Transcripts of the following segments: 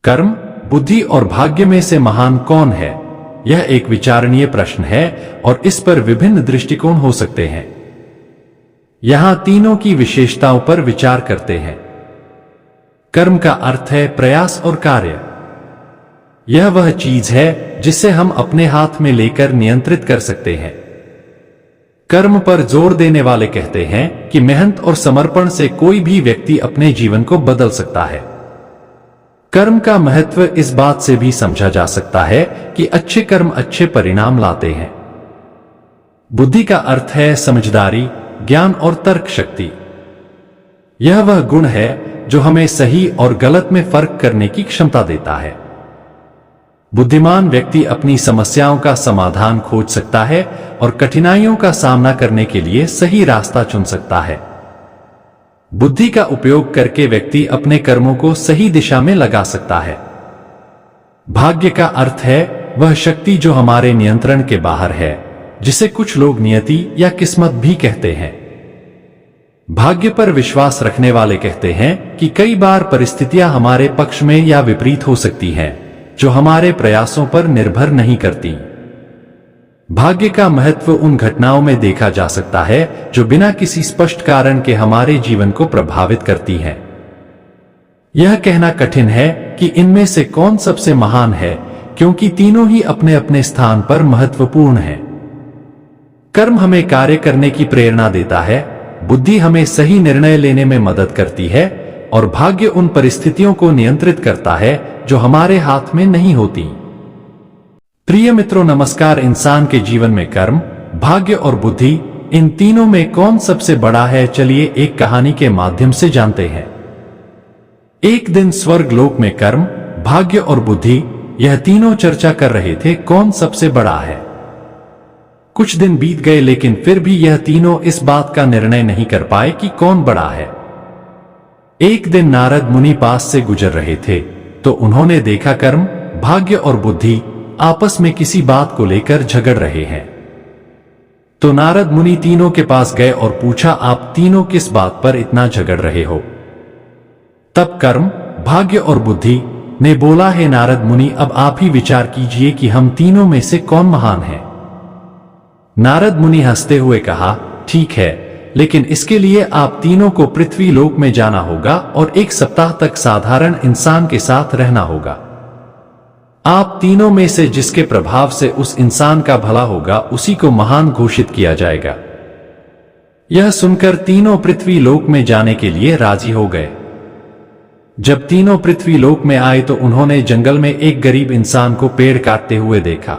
कर्म, बुद्धि और भाग्य में से महान कौन है? यह एक विचारणीय प्रश्न है और इस पर विभिन्न दृष्टिकोण हो सकते हैं। यहां तीनों की विशेषताओं पर विचार करते हैं। कर्म का अर्थ है प्रयास और कार्य। यह वह चीज है जिसे हम अपने हाथ में लेकर नियंत्रित कर सकते हैं। कर्म पर जोर देने वाले कहते हैं कि मेहनत और समर्पण से कोई भी व्यक्ति अपने जीवन को बदल सकता है। कर्म का महत्व इस बात से भी समझा जा सकता है कि अच्छे कर्म अच्छे परिणाम लाते हैं। बुद्धि का अर्थ है समझदारी, ज्ञान और तर्क शक्ति। यह वह गुण है जो हमें सही और गलत में फर्क करने की क्षमता देता है। बुद्धिमान व्यक्ति अपनी समस्याओं का समाधान खोज सकता है और कठिनाइयों का सामना करने के लिए सही रास्ता चुन सकता है। बुद्धि का उपयोग करके व्यक्ति अपने कर्मों को सही दिशा में लगा सकता है। भाग्य का अर्थ है वह शक्ति जो हमारे नियंत्रण के बाहर है, जिसे कुछ लोग नियति या किस्मत भी कहते हैं। भाग्य पर विश्वास रखने वाले कहते हैं कि कई बार परिस्थितियां हमारे पक्ष में या विपरीत हो सकती हैं, जो हमारे प्रयासों पर निर्भर नहीं करती। भाग्य का महत्व उन घटनाओं में देखा जा सकता है जो बिना किसी स्पष्ट कारण के हमारे जीवन को प्रभावित करती हैं। यह कहना कठिन है कि इनमें से कौन सबसे महान है, क्योंकि तीनों ही अपने अपने स्थान पर महत्वपूर्ण हैं। कर्म हमें कार्य करने की प्रेरणा देता है, बुद्धि हमें सही निर्णय लेने में मदद करती है और भाग्य उन परिस्थितियों को नियंत्रित करता है जो हमारे हाथ में नहीं होती। प्रिय मित्रों, नमस्कार। इंसान के जीवन में कर्म, भाग्य और बुद्धि, इन तीनों में कौन सबसे बड़ा है, चलिए एक कहानी के माध्यम से जानते हैं। एक दिन स्वर्ग लोक में कर्म, भाग्य और बुद्धि, यह तीनों चर्चा कर रहे थे कौन सबसे बड़ा है। कुछ दिन बीत गए लेकिन फिर भी यह तीनों इस बात का निर्णय नहीं कर पाए कि कौन बड़ा है। एक दिन नारद मुनि पास से गुजर रहे थे तो उन्होंने देखा कर्म, भाग्य और बुद्धि आपस में किसी बात को लेकर झगड़ रहे हैं। तो नारद मुनि तीनों के पास गए और पूछा, आप तीनों किस बात पर इतना झगड़ रहे हो? तब कर्म, भाग्य और बुद्धि ने बोला, है नारद मुनि, अब आप ही विचार कीजिए कि हम तीनों में से कौन महान है। नारद मुनि हंसते हुए कहा, ठीक है, लेकिन इसके लिए आप तीनों को पृथ्वी लोक में जाना होगा और 1 सप्ताह तक साधारण इंसान के साथ रहना होगा। आप तीनों में से जिसके प्रभाव से उस इंसान का भला होगा उसी को महान घोषित किया जाएगा। यह सुनकर तीनों पृथ्वी लोक में जाने के लिए राजी हो गए। जब तीनों पृथ्वी लोक में आए तो उन्होंने जंगल में एक गरीब इंसान को पेड़ काटते हुए देखा।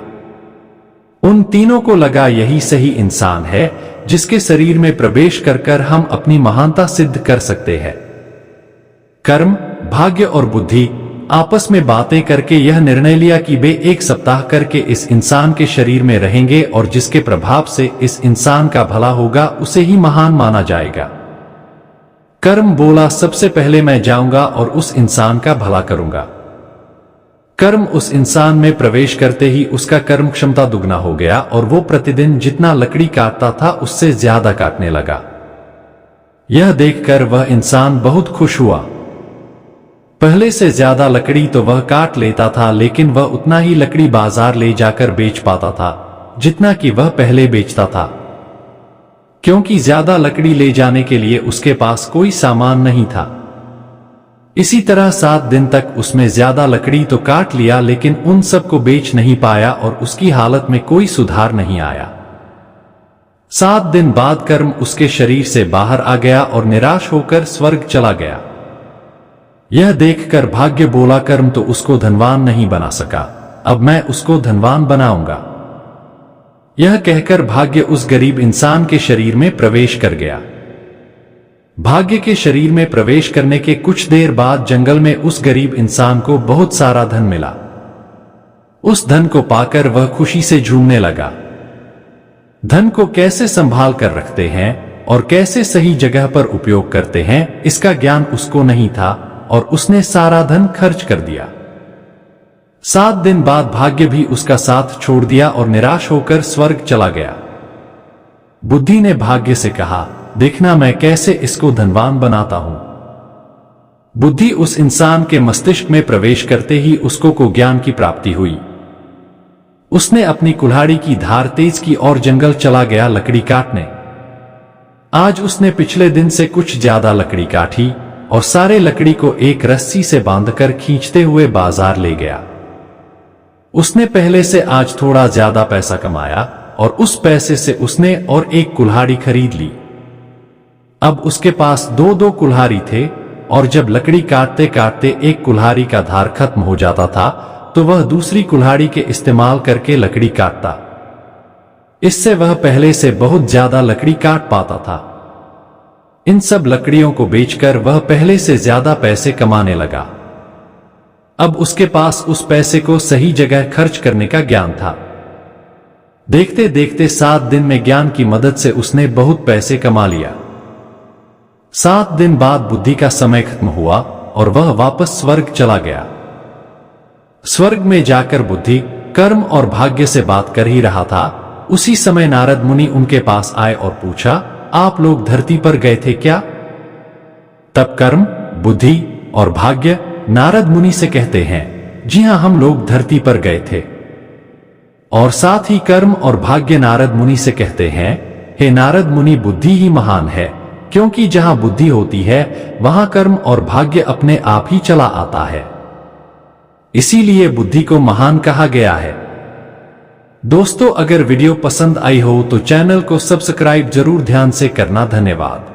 उन तीनों को लगा यही सही इंसान है जिसके शरीर में प्रवेश कर हम अपनी महानता सिद्ध कर सकते हैं। कर्म, भाग्य और बुद्धि आपस में बातें करके यह निर्णय लिया कि वे 1 सप्ताह करके इस इंसान के शरीर में रहेंगे और जिसके प्रभाव से इस इंसान का भला होगा उसे ही महान माना जाएगा। कर्म बोला, सबसे पहले मैं जाऊंगा और उस इंसान का भला करूंगा। कर्म उस इंसान में प्रवेश करते ही उसका कर्म क्षमता दुगना हो गया और वो प्रतिदिन जितना लकड़ी काटता था उससे ज्यादा काटने लगा। यह देखकर वह इंसान बहुत खुश हुआ। पहले से ज्यादा लकड़ी तो वह काट लेता था, लेकिन वह उतना ही लकड़ी बाजार ले जाकर बेच पाता था जितना कि वह पहले बेचता था, क्योंकि ज्यादा लकड़ी ले जाने के लिए उसके पास कोई सामान नहीं था। इसी तरह 7 दिन तक उसमें ज्यादा लकड़ी तो काट लिया, लेकिन उन सब को बेच नहीं पाया और उसकी हालत में कोई सुधार नहीं आया। 7 दिन बाद कर्म उसके शरीर से बाहर आ गया और निराश होकर स्वर्ग चला गया। यह देखकर भाग्य बोला, कर्म तो उसको धनवान नहीं बना सका, अब मैं उसको धनवान बनाऊंगा। यह कहकर भाग्य उस गरीब इंसान के शरीर में प्रवेश कर गया। भाग्य के शरीर में प्रवेश करने के कुछ देर बाद जंगल में उस गरीब इंसान को बहुत सारा धन मिला। उस धन को पाकर वह खुशी से झूमने लगा। धन को कैसे संभाल कर रखते हैं और कैसे सही जगह पर उपयोग करते हैं, इसका ज्ञान उसको नहीं था और उसने सारा धन खर्च कर दिया। 7 दिन बाद भाग्य भी उसका साथ छोड़ दिया और निराश होकर स्वर्ग चला गया। बुद्धि ने भाग्य से कहा, देखना मैं कैसे इसको धनवान बनाता हूं। बुद्धि उस इंसान के मस्तिष्क में प्रवेश करते ही उसको को ज्ञान की प्राप्ति हुई। उसने अपनी कुल्हाड़ी की धार तेज की और जंगल चला गया लकड़ी काटने। आज उसने पिछले दिन से कुछ ज्यादा लकड़ी काटी और सारे लकड़ी को एक रस्सी से बांधकर खींचते हुए बाजार ले गया। उसने पहले से आज थोड़ा ज्यादा पैसा कमाया और उस पैसे से उसने और एक कुल्हाड़ी खरीद ली। अब उसके पास दो दो कुल्हाड़ी थे और जब लकड़ी काटते काटते एक कुल्हाड़ी का धार खत्म हो जाता था तो वह दूसरी कुल्हाड़ी के इस्तेमाल करके लकड़ी काटता। इससे वह पहले से बहुत ज्यादा लकड़ी काट पाता था। इन सब लकड़ियों को बेचकर वह पहले से ज्यादा पैसे कमाने लगा। अब उसके पास उस पैसे को सही जगह खर्च करने का ज्ञान था। देखते देखते 7 दिन में ज्ञान की मदद से उसने बहुत पैसे कमा लिया। 7 दिन बाद बुद्धि का समय खत्म हुआ और वह वापस स्वर्ग चला गया। स्वर्ग में जाकर बुद्धि कर्म और भाग्य से बात कर ही रहा था। उसी समय नारद मुनि उनके पास आए और पूछा, आप लोग धरती पर गए थे क्या? तब कर्म, बुद्धि और भाग्य नारद मुनि से कहते हैं, जी हां, हम लोग धरती पर गए थे। और साथ ही कर्म और भाग्य नारद मुनि से कहते हैं, हे नारद मुनि, बुद्धि ही महान है, क्योंकि जहां बुद्धि होती है वहां कर्म और भाग्य अपने आप ही चला आता है। इसीलिए बुद्धि को महान कहा गया है। दोस्तों, अगर वीडियो पसंद आई हो तो चैनल को सब्सक्राइब जरूर ध्यान से करना। धन्यवाद।